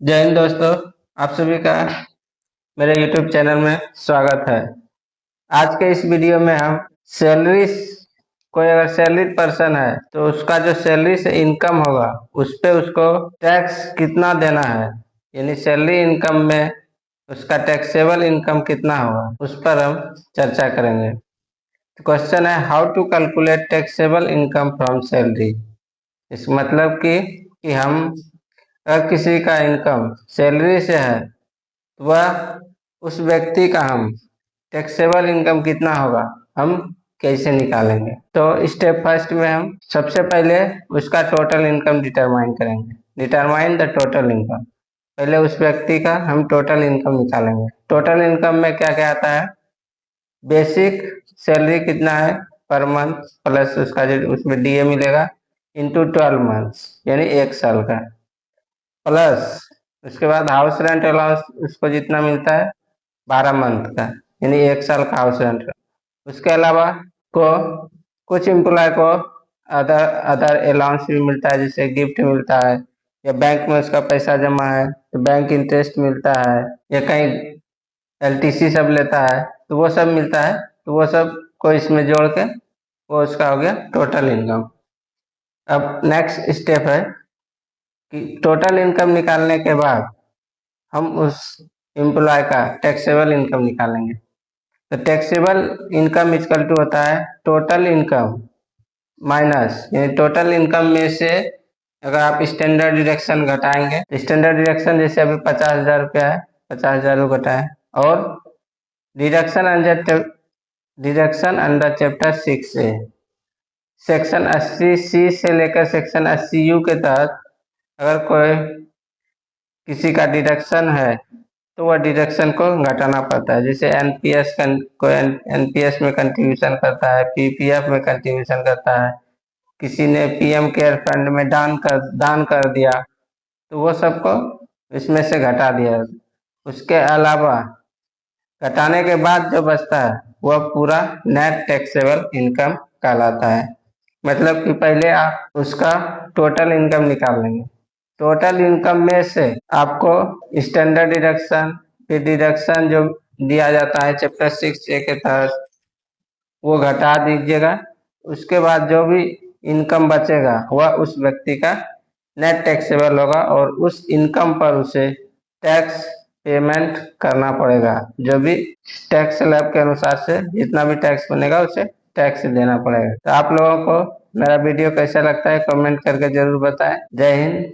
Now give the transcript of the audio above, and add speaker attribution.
Speaker 1: जय हिंद दोस्तों। आप सभी का मेरे YouTube चैनल में स्वागत है। आज के इस वीडियो में हम सैलरी, कोई अगर सैलरीड पर्सन है तो उसका जो सैलरी से इनकम होगा उस पे उसको टैक्स कितना देना है, यानी सैलरी इनकम में उसका टैक्सेबल इनकम कितना होगा उस पर हम चर्चा करेंगे। क्वेश्चन है, how to calculate taxable income from salary. इस मतलब कि हम अगर किसी का इनकम सैलरी से है तो वह उस व्यक्ति का हम टैक्सेबल इनकम कितना होगा हम कैसे निकालेंगे। तो स्टेप फर्स्ट में हम सबसे पहले उसका टोटल इनकम डिटरमाइन करेंगे। डिटरमाइन द टोटल इनकम, पहले उस व्यक्ति का हम टोटल इनकम निकालेंगे। टोटल इनकम में क्या क्या आता है, बेसिक सैलरी कितना है पर मंथ, प्लस उसका जो उसमें डीए मिलेगा इंटू 12 मंथ्स यानी 1 साल का, प्लस उसके बाद हाउस रेंट अलाउंस उसको जितना मिलता है 12 मंथ का यानी 1 साल का हाउस रेंट। उसके अलावा को कुछ एम्प्लॉय को अदर अदर अलाउंस भी मिलता है, जैसे गिफ्ट मिलता है या बैंक में उसका पैसा जमा है तो बैंक इंटरेस्ट मिलता है या कहीं एलटीसी सब लेता है तो वो सब मिलता है। तो वो सब को इसमें जोड़ के वो उसका हो गया टोटल इनकम। अब नेक्स्ट स्टेप है कि टोटल इनकम निकालने के बाद हम उस एम्प्लॉय का टैक्सेबल इनकम निकालेंगे। तो टैक्सेबल इनकम इक्वल टू होता है टोटल इनकम माइनस, यानी टोटल इनकम में से अगर आप स्टैंडर्ड डिडक्शन घटाएंगे तो स्टैंडर्ड डिडक्शन जैसे अभी 50,000 रुपया है, 50,000 को घटाए, और deduction under chapter 6A section 80C से लेकर सेक्शन 80U के तहत अगर कोई किसी का डिडक्शन है तो वह डिडक्शन को घटाना पड़ता है। जैसे एनपीएस कोई एनपीएस में कंट्रीब्यूशन करता है, पीपीएफ में कंट्रीब्यूशन करता है, किसी ने पीएम केयर फंड में दान कर दिया तो वो सबको इसमें से घटा दिया। उसके अलावा घटाने के बाद जो बचता है वह पूरा नेट टैक्सेबल इनकम कहलाता है। मतलब कि पहले आप उसका टोटल इनकम निकाल लेंगे। टोटल इनकम में से आपको स्टैंडर्ड डिडक्शन, फिर डिडक्शन जो दिया जाता है चैप्टर 6A के तहत वो घटा दीजिएगा। उसके बाद जो भी इनकम बचेगा वह उस व्यक्ति का नेट टैक्सेबल होगा और उस इनकम पर उसे टैक्स पेमेंट करना पड़ेगा। जो भी टैक्स स्लैब के अनुसार से जितना भी टैक्स बनेगा उसे टैक्स देना पड़ेगा। तो आप लोगों को मेरा वीडियो कैसा लगता है कमेंट करके जरूर बताएं। जय हिंद।